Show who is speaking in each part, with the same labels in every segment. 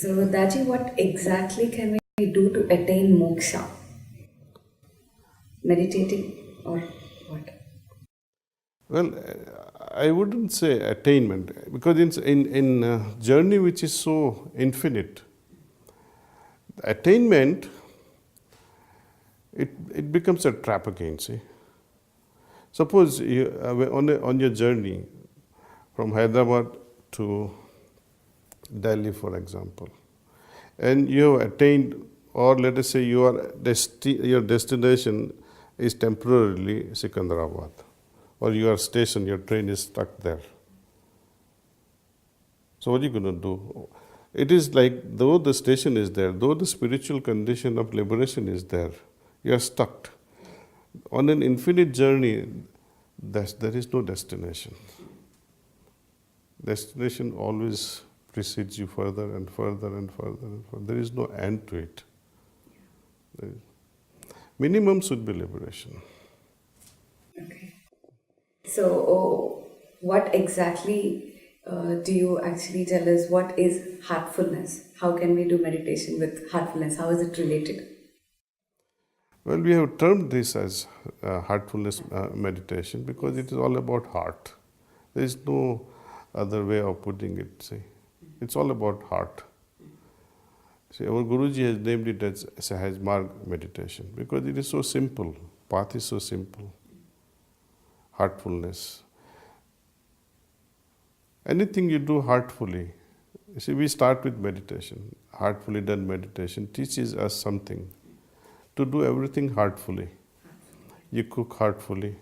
Speaker 1: So, Daji, what exactly can we do to attain moksha? Meditating or what?
Speaker 2: Well, I wouldn't say attainment because in journey which is so infinite, attainment it becomes a trap again. See, suppose you on your journey from Hyderabad to Delhi, for example, and you have attained, or let us say your destination is temporarily Sikandarabad, or your station, your train is stuck there. So what are you going to do? It is like though the station is there, though the spiritual condition of liberation is there, you are stuck. On an infinite journey, there is no destination. Destination always precedes you further and further and further and further. There is no end to it. Minimum should be liberation.
Speaker 1: Okay. So, what exactly do you actually tell us? What is heartfulness? How can we do meditation with heartfulness? How is it related?
Speaker 2: Well, we have termed this as heartfulness meditation because it is all about heart. There is no other way of putting it. See, it's all about heart. See, our Guruji has named it as Sahaj Marg meditation because it is so simple. Path is so simple. Heartfulness. Anything you do heartfully. You see, we start with meditation. Heartfully done meditation teaches us something. To do everything heartfully. You cook heartfully.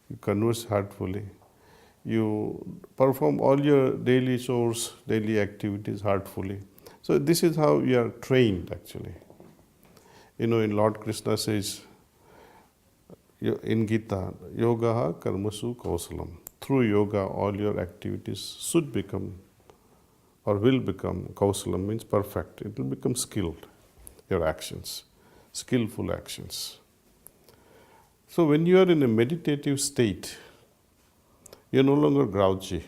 Speaker 2: You converse heartfully. You perform all your daily chores, daily activities heartfully. So this is how you are trained actually. You know, in Lord Krishna says, in Gita, yoga karmasu kausalam. Through yoga, all your activities should become or will become, kausalam means perfect. It will become skilled, your actions, skillful actions. So when you are in a meditative state, you're no longer grouchy.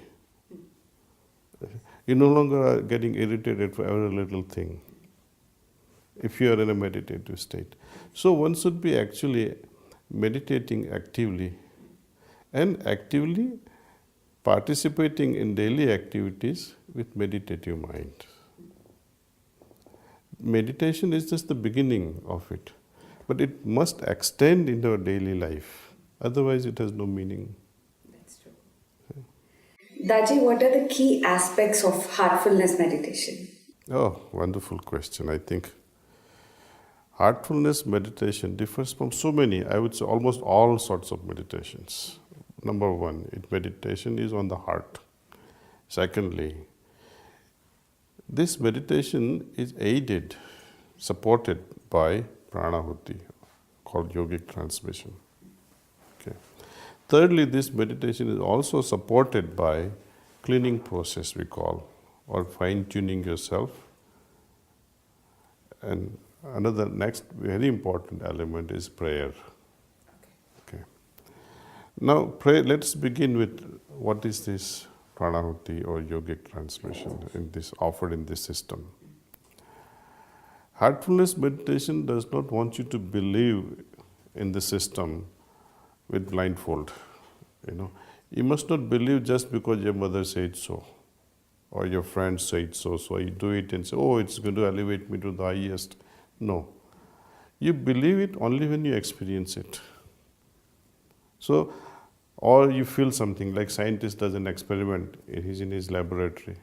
Speaker 2: You no longer are getting irritated for every little thing if you are in a meditative state. So one should be actually meditating actively and actively participating in daily activities with meditative mind. Meditation is just the beginning of it, but it must extend into our daily life. Otherwise, it has no meaning.
Speaker 1: That's true. Daji, what are the key aspects of heartfulness meditation?
Speaker 2: Oh, wonderful question. I think heartfulness meditation differs from so many, I would say almost all sorts of meditations. Number one, meditation is on the heart. Secondly, this meditation is aided, supported by pranahuti, called yogic transmission. Okay. Thirdly, this meditation is also supported by cleaning process, we call, or fine-tuning yourself. And another next very important element is prayer. Okay. Now, let's begin with what is this pranahuti or yogic transmission offered in this system. Heartfulness meditation does not want you to believe in the system with blindfold. You must not believe just because your mother said so or your friend said so. So you do it and say, oh, it's going to elevate me to the highest. No. You believe it only when you experience it. So, or you feel something, like scientist does an experiment, he's in his laboratory.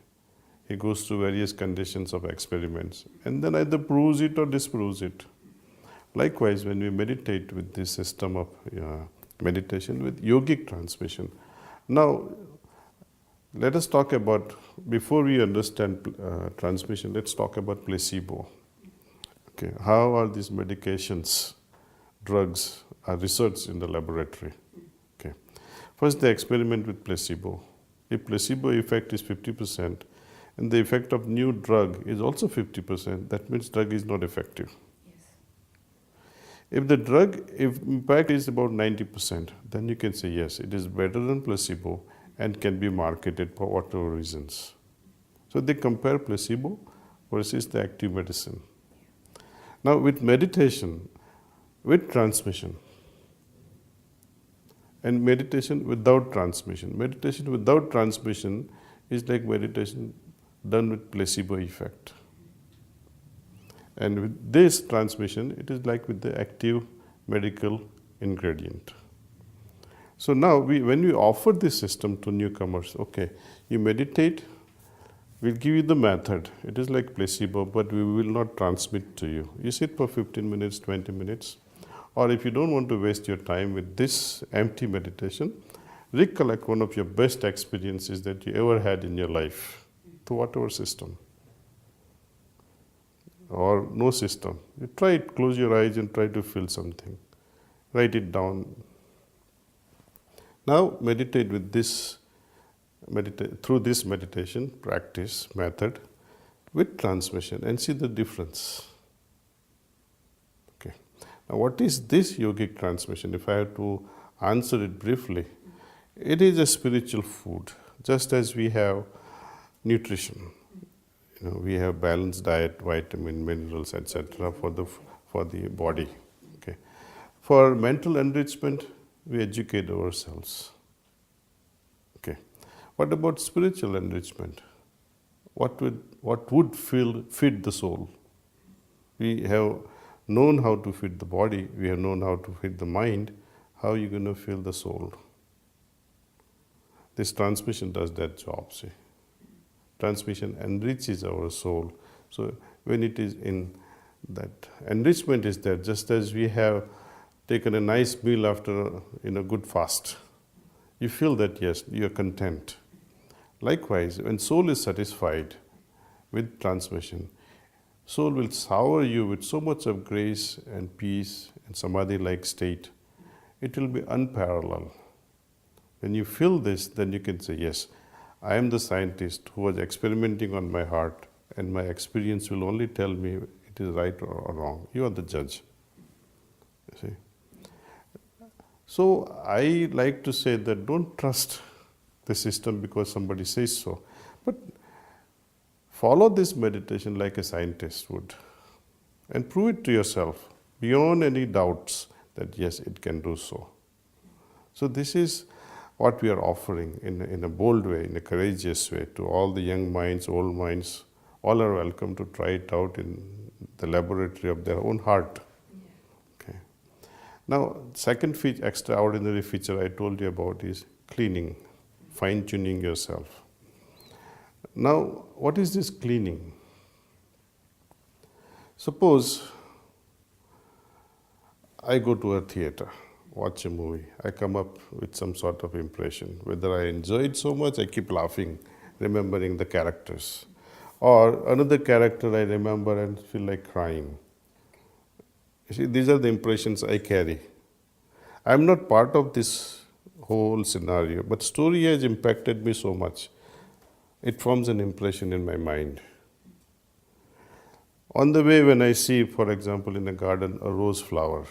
Speaker 2: He goes through various conditions of experiments and then either proves it or disproves it. Likewise, when we meditate with this system of meditation with yogic transmission. Now, let us talk about, before we understand transmission, let's talk about placebo. Okay, how are these medications, drugs, are researched in the laboratory? Okay, first they experiment with placebo. If placebo effect is 50% and the effect of new drug is also 50%, that means drug is not effective. If the drug impact is about 90%, then you can say yes, it is better than placebo and can be marketed for whatever reasons. So they compare placebo versus the active medicine. Now with meditation, with transmission, and meditation without transmission. Meditation without transmission is like meditation done with placebo effect. And with this transmission, it is like with the active medical ingredient. So now, when we offer this system to newcomers, okay, you meditate, we'll give you the method. It is like placebo, but we will not transmit to you. You sit for 15 minutes, 20 minutes. Or if you don't want to waste your time with this empty meditation, recollect one of your best experiences that you ever had in your life, through whatever system. Or no system. You try it, close your eyes and try to feel something. Write it down. Now meditate with this, through this meditation practice method with transmission and see the difference. Okay. Now what is this yogic transmission? If I have to answer it briefly, it is a spiritual food, just as we have nutrition. We have balanced diet, vitamin, minerals, etc. for the body. Okay. For mental enrichment, we educate ourselves. Okay. What about spiritual enrichment? What would feed the soul? We have known how to feed the body. We have known how to feed the mind. How are you going to fill the soul? This transmission does that job. See. Transmission enriches our soul. So when it is in that enrichment is there, just as we have taken a nice meal after a good fast, you feel that yes, you are content. Likewise, when soul is satisfied with transmission, soul will shower you with so much of grace and peace and samadhi-like state. It will be unparalleled. When you feel this, then you can say, yes, I am the scientist who was experimenting on my heart, and my experience will only tell me it is right or wrong. You are the judge. You see? So I like to say that don't trust the system because somebody says so, but follow this meditation like a scientist would and prove it to yourself beyond any doubts that yes, it can do so. So this is what we are offering in a bold way, in a courageous way to all the young minds, old minds. All are welcome to try it out in the laboratory of their own heart. Yeah. Okay. Now, second extraordinary feature I told you about is cleaning, fine-tuning yourself. Now, what is this cleaning? Suppose I go to a theater, watch a movie. I come up with some sort of impression. Whether I enjoy it so much, I keep laughing, remembering the characters. Or another character I remember and feel like crying. You see, these are the impressions I carry. I'm not part of this whole scenario, but story has impacted me so much. It forms an impression in my mind. On the way, when I see, for example, in a garden, a rose flower,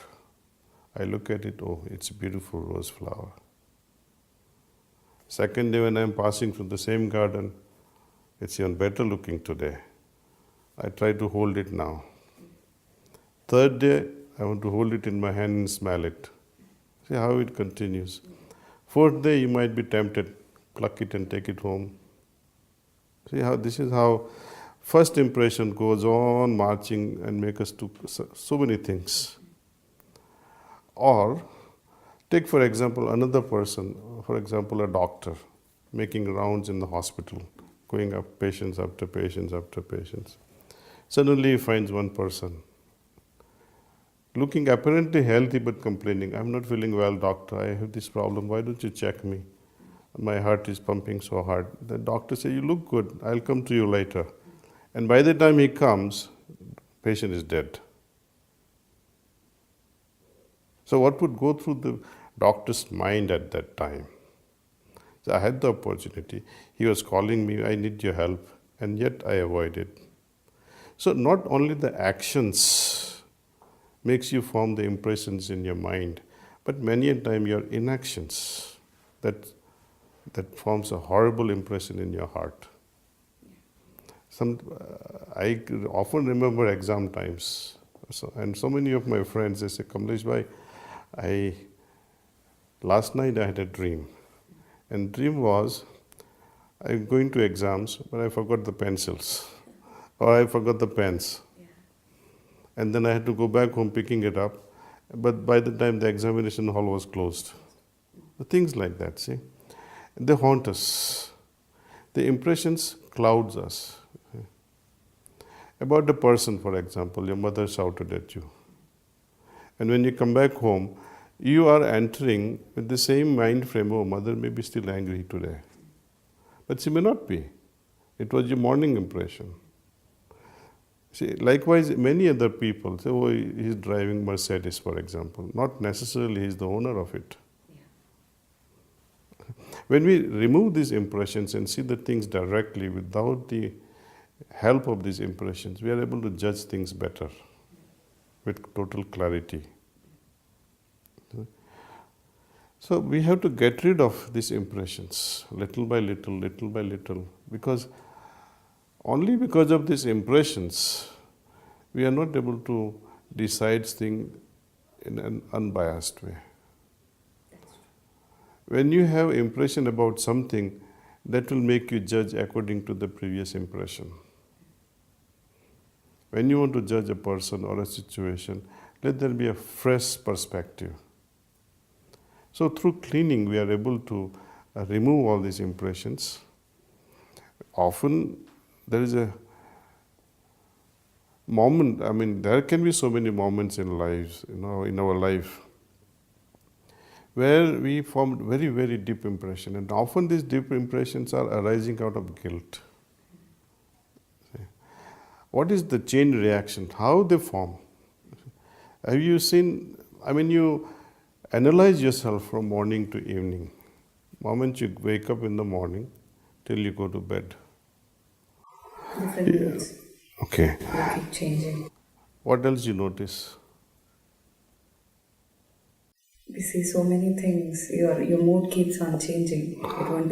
Speaker 2: I look at it, oh, it's a beautiful rose flower. Second day when I'm passing through the same garden, it's even better looking today. I try to hold it now. Third day, I want to hold it in my hand and smell it. See how it continues. Fourth day, you might be tempted, pluck it and take it home. See how this is how first impression goes on marching and make us do so many things. Or take, for example, another person, for example, a doctor making rounds in the hospital, going up patients after patients after patients. Suddenly he finds one person, looking apparently healthy but complaining, I'm not feeling well, doctor, I have this problem, why don't you check me? My heart is pumping so hard. The doctor says, you look good, I'll come to you later. And by the time he comes, patient is dead. So what would go through the doctor's mind at that time? So I had the opportunity. He was calling me, I need your help, and yet I avoided. So not only the actions makes you form the impressions in your mind, but many a time your inactions that forms a horrible impression in your heart. I often remember exam times. And so many of my friends, they say, Kamlesh bhai, last night I had a dream. And dream was, I'm going to exams, but I forgot the pencils. Or I forgot the pens.
Speaker 1: Yeah.
Speaker 2: And then I had to go back home picking it up. But by the time the examination hall was closed. Things like that, see. They haunt us. The impressions clouds us. About a person, for example, your mother shouted at you. And when you come back home, you are entering with the same mind frame, oh, mother may be still angry today. But she may not be. It was your morning impression. See, likewise, many other people say, oh, he's driving Mercedes, for example. Not necessarily he's the owner of it.
Speaker 1: Yeah.
Speaker 2: When we remove these impressions and see the things directly without the help of these impressions, we are able to judge things better with total clarity. So we have to get rid of these impressions little by little, because only because of these impressions we are not able to decide things in an unbiased way. When you have impression about something, that will make you judge according to the previous impression. When you want to judge a person or a situation, let there be a fresh perspective. So through cleaning, we are able to remove all these impressions. Often there is a moment, there can be so many moments in lives, in our life, where we formed very, very deep impression. And often these deep impressions are arising out of guilt. What is the chain reaction? How they form? Have you seen, you analyze yourself from morning to evening. Moment you wake up in the morning till you go to bed.
Speaker 1: Different moods.
Speaker 2: Okay.
Speaker 1: They keep changing.
Speaker 2: What else you notice?
Speaker 1: We see so many things. Your mood keeps on changing. It won't be